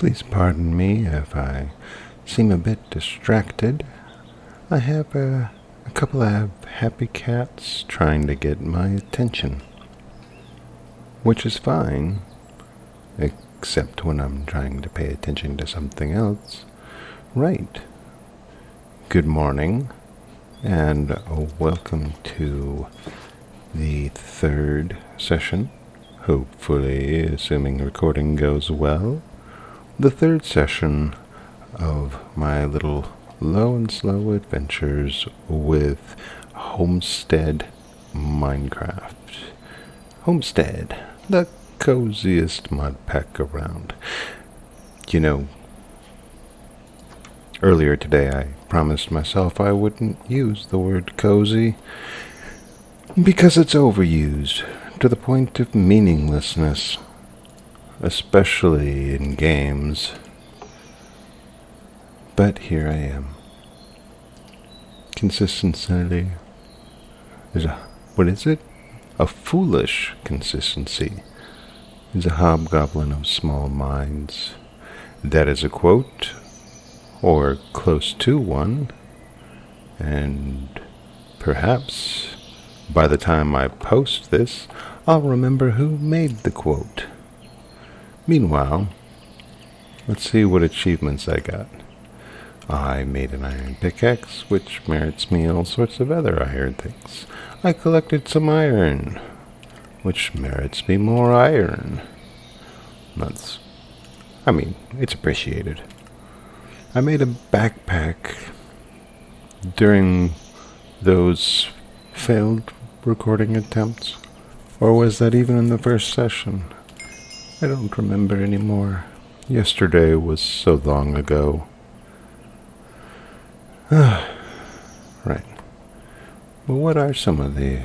Please pardon me if I seem a bit distracted. I have a couple of happy cats trying to get my attention, which is fine, except when I'm trying to pay attention to something else. Right. Good morning, and welcome to the third session, hopefully, assuming recording goes well, the third session of my little low and slow adventures with Homestead Minecraft. Homestead, the coziest mod pack around. You know, earlier today I promised myself I wouldn't use the word cozy because it's overused to the point of meaninglessness, especially in games. But here I am. Consistency is a foolish consistency is a hobgoblin of small minds. That is a quote, or close to one, and perhaps by the time I post this, I'll remember who made the quote. Meanwhile, let's see what achievements I got. I made an iron pickaxe, which merits me all sorts of other iron things. I collected some iron, which merits me more iron. It's appreciated. I made a backpack during those failed recording attempts. Or was that even in the first session? I don't remember anymore. Yesterday was so long ago. Right. Well, what are some of the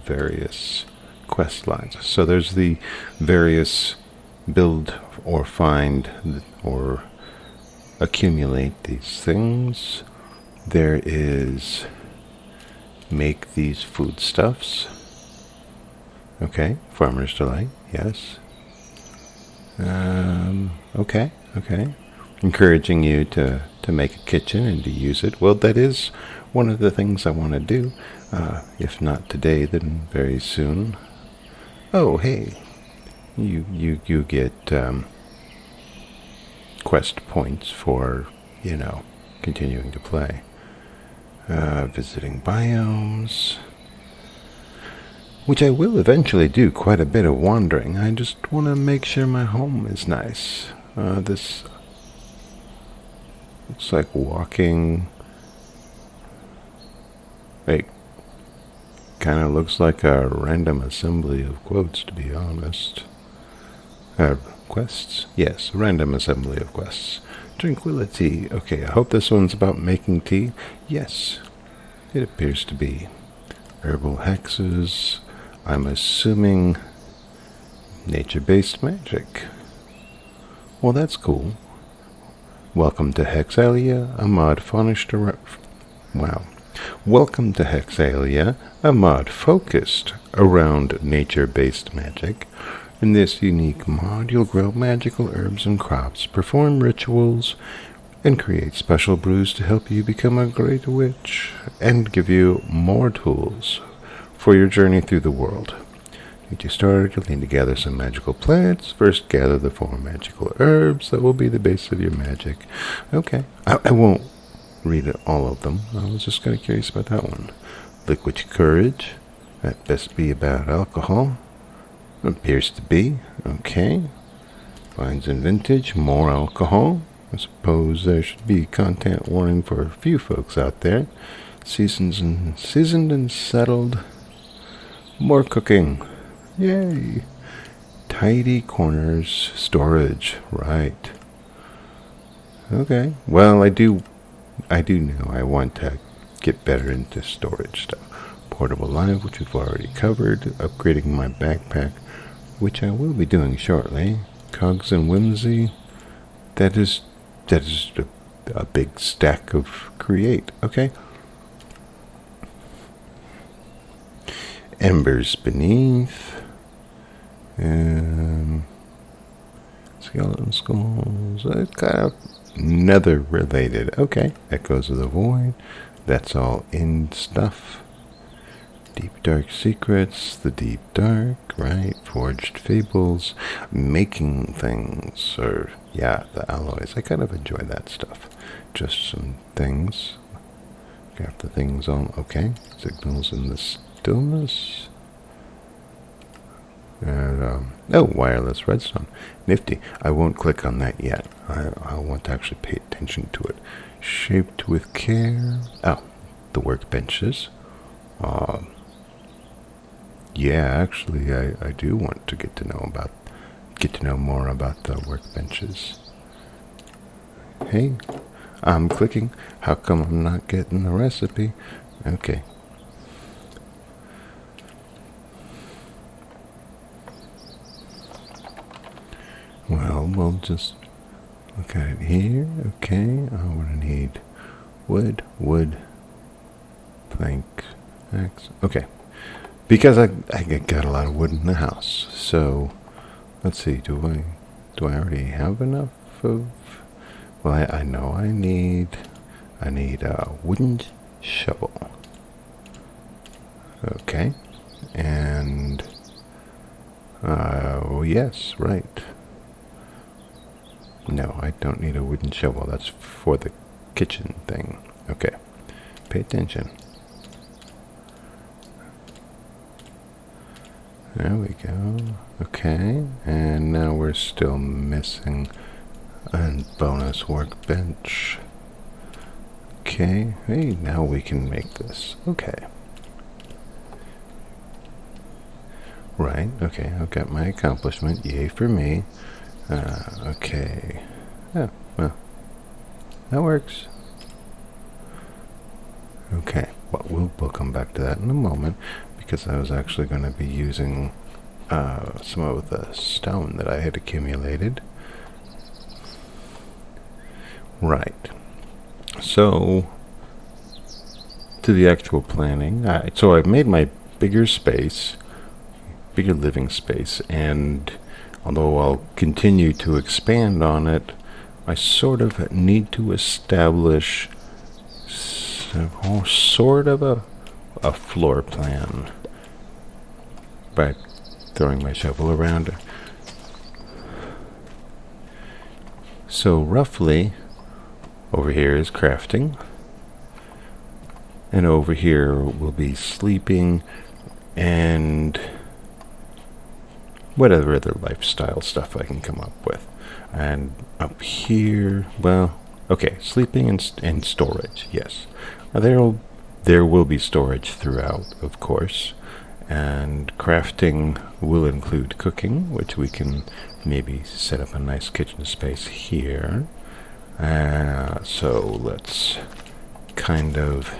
various quest lines? So there's the various build or find or accumulate these things. There is make these foodstuffs. Okay, Farmer's Delight, yes. Okay. Encouraging you to make a kitchen and to use it. Well, that is one of the things I want to do. If not today, then very soon. Oh, hey, you get quest points for, continuing to play. Visiting biomes, which I will eventually do quite a bit of wandering. I just want to make sure my home is nice. This looks like walking. It kind of looks like a random assembly of quotes, to be honest. Quests? Yes, random assembly of quests. Tranquility. Okay, I hope this one's about making tea. Yes, it appears to be. Herbal hexes. I'm assuming nature-based magic. Well, that's cool. Welcome to Hexalia, a mod Welcome to Hexalia, a mod focused around nature-based magic. In this unique mod, you'll grow magical herbs and crops, perform rituals, and create special brews to help you become a great witch, and give you more tools for your journey through the world. To get you started, you'll need to gather some magical plants. First, gather the 4 magical herbs that will be the base of your magic. Okay, I won't read all of them. I was just kind of curious about that one. Liquid courage. That best be about alcohol. Appears to be. Okay. Vines and vintage. More alcohol. I suppose there should be content warning for a few folks out there. Seasoned and settled. More cooking. Yay. Tidy corners. Storage. Right. Okay. Well, I do know I want to get better into storage stuff. Portable live, which we've already covered. Upgrading my backpack, which I will be doing shortly. Cogs and whimsy. That is a big stack of create. Okay. Embers beneath. Let's and skulls. It's kind of nether related. Okay, Echoes of the Void. That's all in stuff. Deep Dark Secrets, the Deep Dark, right? Forged Fables, making things, or, yeah, the alloys. I kind of enjoy that stuff. Just some things. Got the things on, okay. Signals in the stillness. And, oh, wireless redstone. Nifty. I won't click on that yet. I want to actually pay attention to it. Shaped with care. Oh, the workbenches. Yeah, actually, I do want to get to know more about the workbenches. Hey, I'm clicking. How come I'm not getting the recipe? Okay. Well, we'll just look at it here. Okay, I want to need wood, plank, axe. Okay. Because I got a lot of wood in the house, so let's see. Do I already have enough of? Well, I know I need a wooden shovel. Okay, and oh yes, right. No, I don't need a wooden shovel. That's for the kitchen thing. Okay, pay attention. There we go. Okay, and now we're still missing a bonus workbench. Okay, hey, now we can make this. Okay. Right, okay, I've got my accomplishment. Yay for me. Okay. Oh, well, that works. Okay, well, we'll come back to that in a moment, because I was actually going to be using some of the stone that I had accumulated. Right. So, to the actual planning. So I've made my bigger living space, and although I'll continue to expand on it, I sort of need to establish sort of a floor plan by throwing my shovel around. So roughly, over here is crafting, and over here will be sleeping and whatever other lifestyle stuff I can come up with. And up here, well, okay, sleeping and storage, yes. There will be storage throughout, of course, and crafting will include cooking, which we can maybe set up a nice kitchen space here. So let's kind of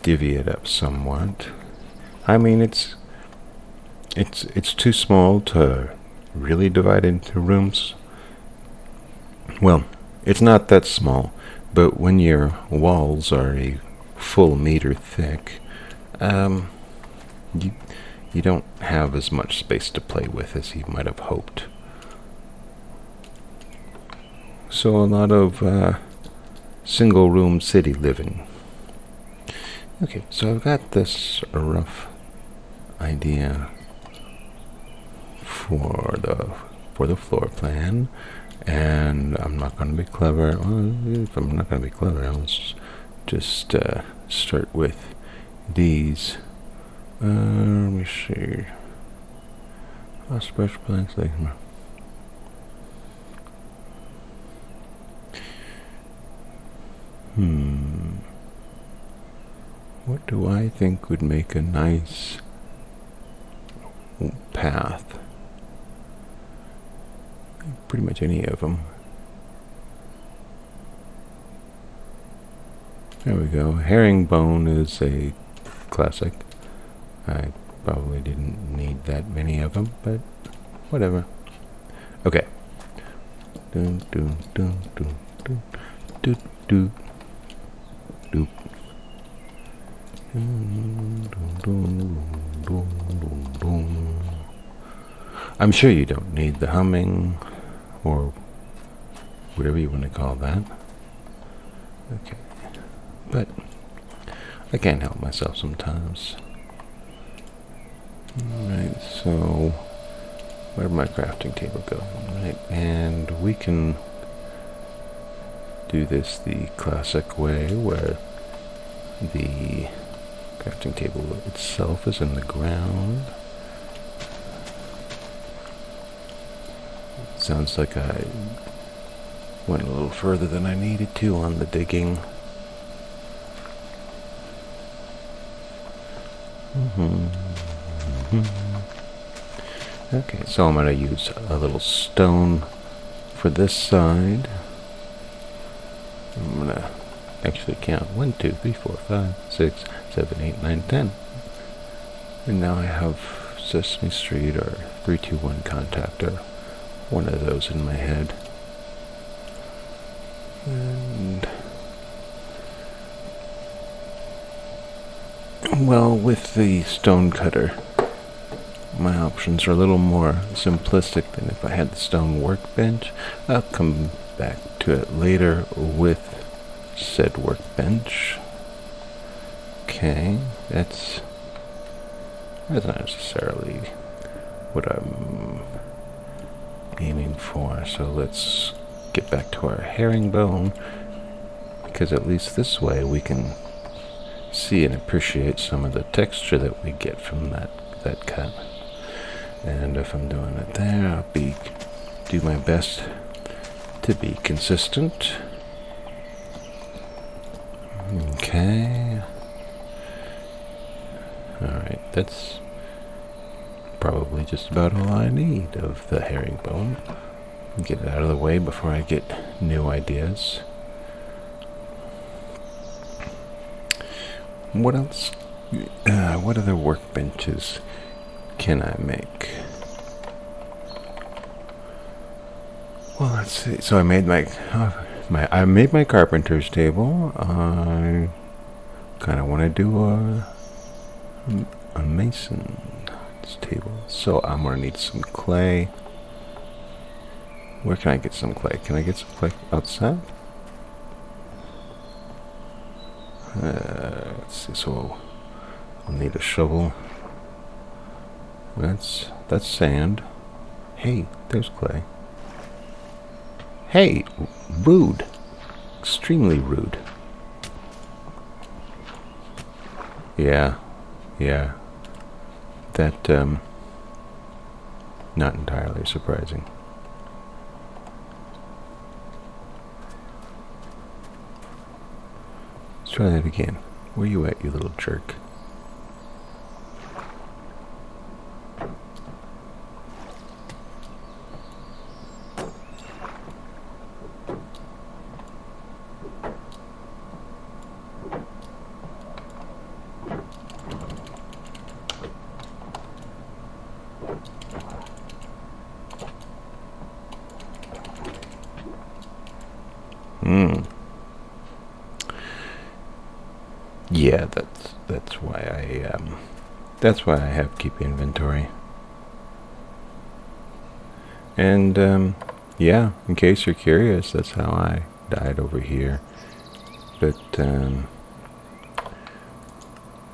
divvy it up somewhat. I mean, it's too small to really divide into rooms. Well, it's not that small, but when your walls are a full meter thick, you don't have as much space to play with as you might have hoped. So a lot of single room city living. Okay, so I've got this rough idea for the floor plan, and I'm not going to be clever. Well, if I'm not going to be clever, I'll just start with these. Let me see. Special planks like. What do I think would make a nice path? Pretty much any of them. There we go. Herringbone is a classic. I probably didn't need that many of them, but whatever. Okay. Dun, dun, dun, dun, dun, dun, dun, dun. I'm sure you don't need the humming. or whatever you want to call that. Okay, but I can't help myself sometimes. Alright, so where'd my crafting table go? Alright, and we can do this the classic way, where the crafting table itself is in the ground. Sounds like I went a little further than I needed to on the digging. Okay, so I'm going to use a little stone for this side. I'm going to actually count 1, 2, 3, 4, 5, 6, 7, 8, 9, 10. And now I have Sesame Street or 3, 2, 1 contact, or one of those in my head. And well, with the stone cutter, my options are a little more simplistic than if I had the stone workbench. I'll come back to it later with said workbench. Okay, that's not necessarily what I'm aiming for, so let's get back to our herringbone, because at least this way we can see and appreciate some of the texture that we get from that cut. And if I'm doing it there, I'll do my best to be consistent. Okay. Alright, that's probably just about all I need of the herringbone. Get it out of the way before I get new ideas. What else? What other workbenches can I make? Well, let's see. So I made my carpenter's table. I kind of want to do a mason's table. So I'm gonna need some clay. Where can I get some clay? Can I get some clay outside? Let's see. So I'll need a shovel. That's sand. Hey, there's clay. Hey, rude. Extremely rude. Yeah. That, not entirely surprising. Let's try that again. Where you at, you little jerk? Yeah, that's why I have keep inventory. And yeah, in case you're curious, that's how I died over here. But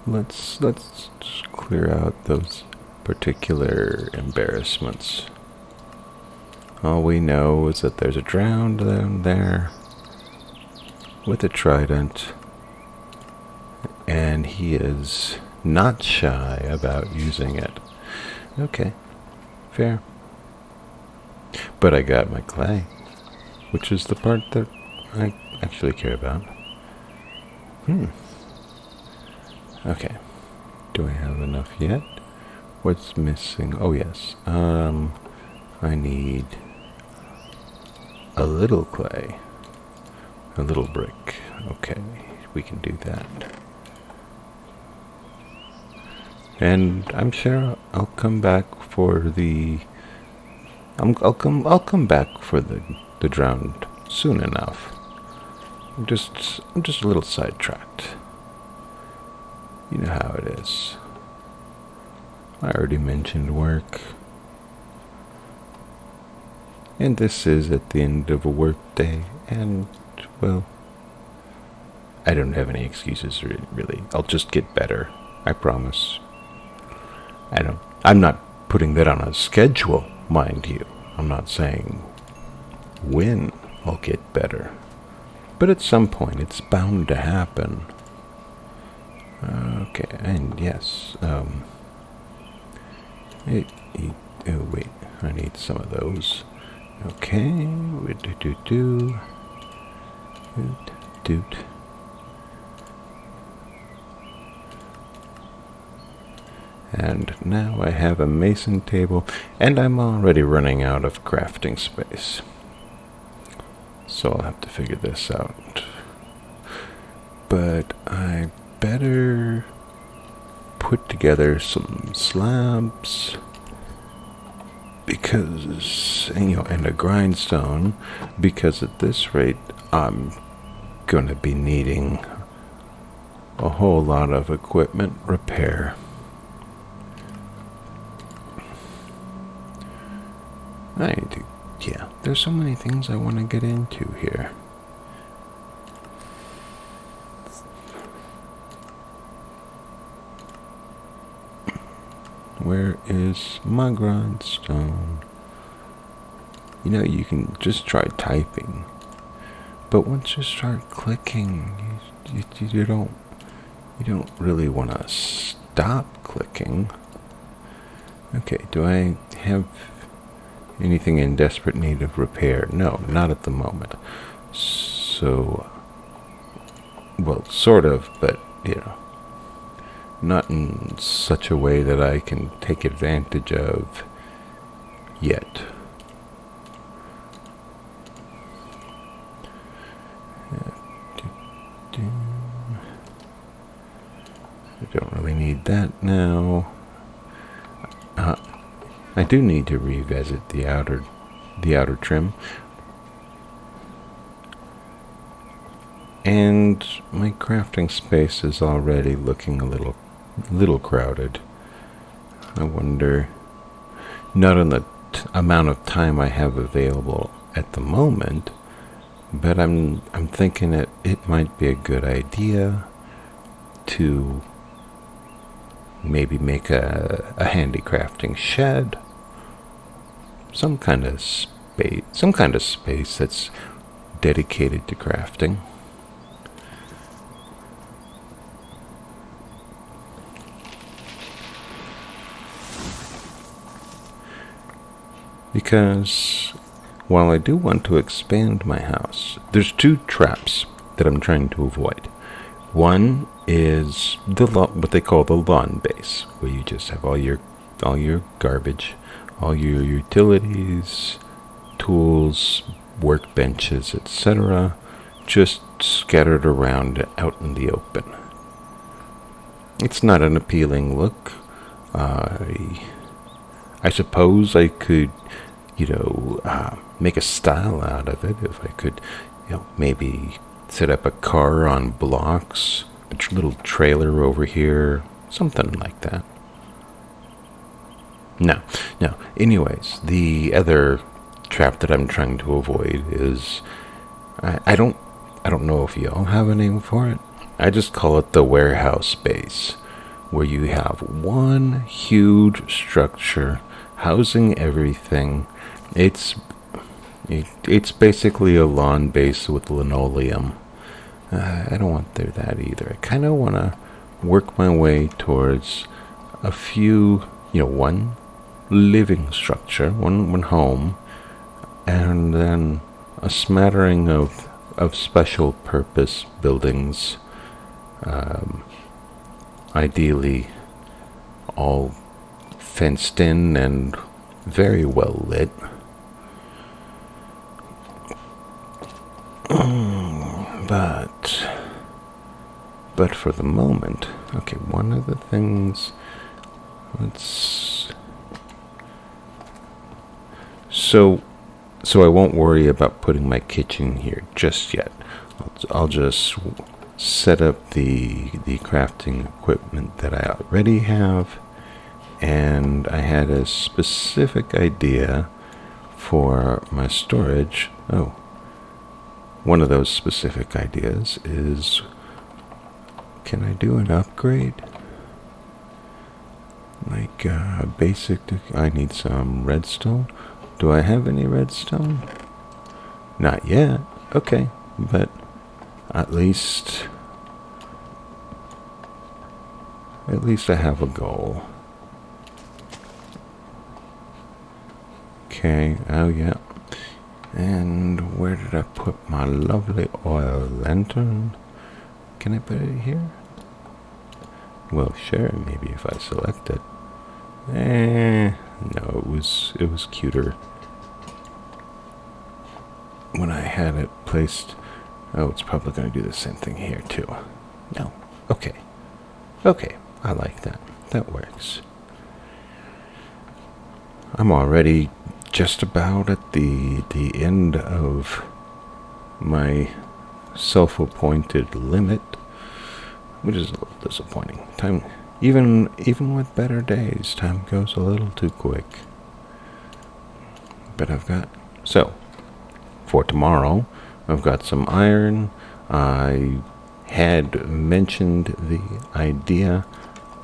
let's clear out those particular embarrassments. All we know is that there's a drowned down there with a trident, and he is not shy about using it. Okay, fair. But I got my clay, which is the part that I actually care about. Okay, do I have enough yet? What's missing? Oh yes, I need a little clay, a little brick. Okay, we can do that. And I'm sure I'll come back for the. I'll come back for the drowned soon enough. I'm just a little sidetracked. You know how it is. I already mentioned work. And this is at the end of a work day, and, well, I don't have any excuses, really. I'll just get better. I promise. I'm not putting that on a schedule, mind you. I'm not saying when I'll get better. But at some point, it's bound to happen. Okay, and yes, oh wait, I need some of those. Okay, doot. And now I have a mason table, and I'm already running out of crafting space. So I'll have to figure this out. But I better put together some slabs, because, and a grindstone, because at this rate I'm going to be needing a whole lot of equipment repair. There's so many things I want to get into here. Where is my grindstone? You can just try typing, but once you start clicking, you don't really want to stop clicking. Okay, do I have anything in desperate need of repair? No, not at the moment. So, well, sort of, but, not in such a way that I can take advantage of yet. I don't really need that now. I do need to revisit the outer trim. And my crafting space is already looking a little crowded. I wonder, not on the amount of time I have available at the moment, but I'm thinking that it might be a good idea to maybe make a handy crafting shed, some kind of space that's dedicated to crafting. Because while I do want to expand my house, there's two traps that I'm trying to avoid. One is what they call the lawn base, where you just have all your garbage, all your utilities, tools, workbenches, etc., just scattered around out in the open. It's not an appealing look. I suppose I could, make a style out of it if I could, maybe set up a car on blocks, a little trailer over here, something like that. No. Anyways, the other trap that I'm trying to avoid is, I don't know if y'all have a name for it. I just call it the warehouse space, where you have one huge structure housing everything. It's basically a lawn base with linoleum. I don't want that either. I kind of want to work my way towards a few, one living structure, one home, and then a smattering of special purpose buildings, ideally all fenced in and very well lit. But for the moment, okay, one of the things, so I won't worry about putting my kitchen here just yet. I'll just set up the crafting equipment that I already have, and I had a specific idea for my storage. Oh, one of those specific ideas is, can I do an upgrade? Like basic, I need some redstone. Do I have any redstone? Not yet. Okay, but at least I have a goal. Okay, oh yeah. And where did I put my lovely oil lantern? Can I put it here? Well, sure, maybe if I select it. No, it was cuter when I had it placed. Oh, it's probably going to do the same thing here too. No. Okay. Okay, I like that. That works. I'm already just about at the end of my self-appointed limit, which is a little disappointing. Time, even with better days, time goes a little too quick. But for tomorrow, I've got some iron. I had mentioned the idea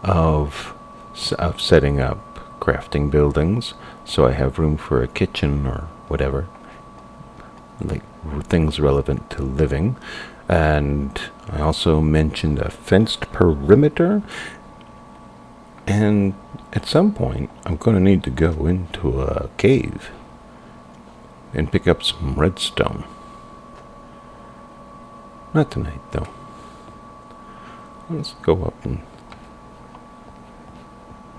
of setting up crafting buildings, so I have room for a kitchen or whatever, like things relevant to living. And I also mentioned a fenced perimeter, and at some point I'm going to need to go into a cave and pick up some redstone. Not tonight, though. Let's go up and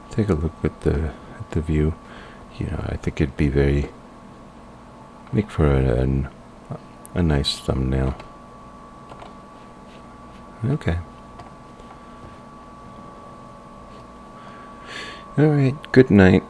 take a look at the view. You know, I think it'd be make for a nice thumbnail. Okay. All right. Good night.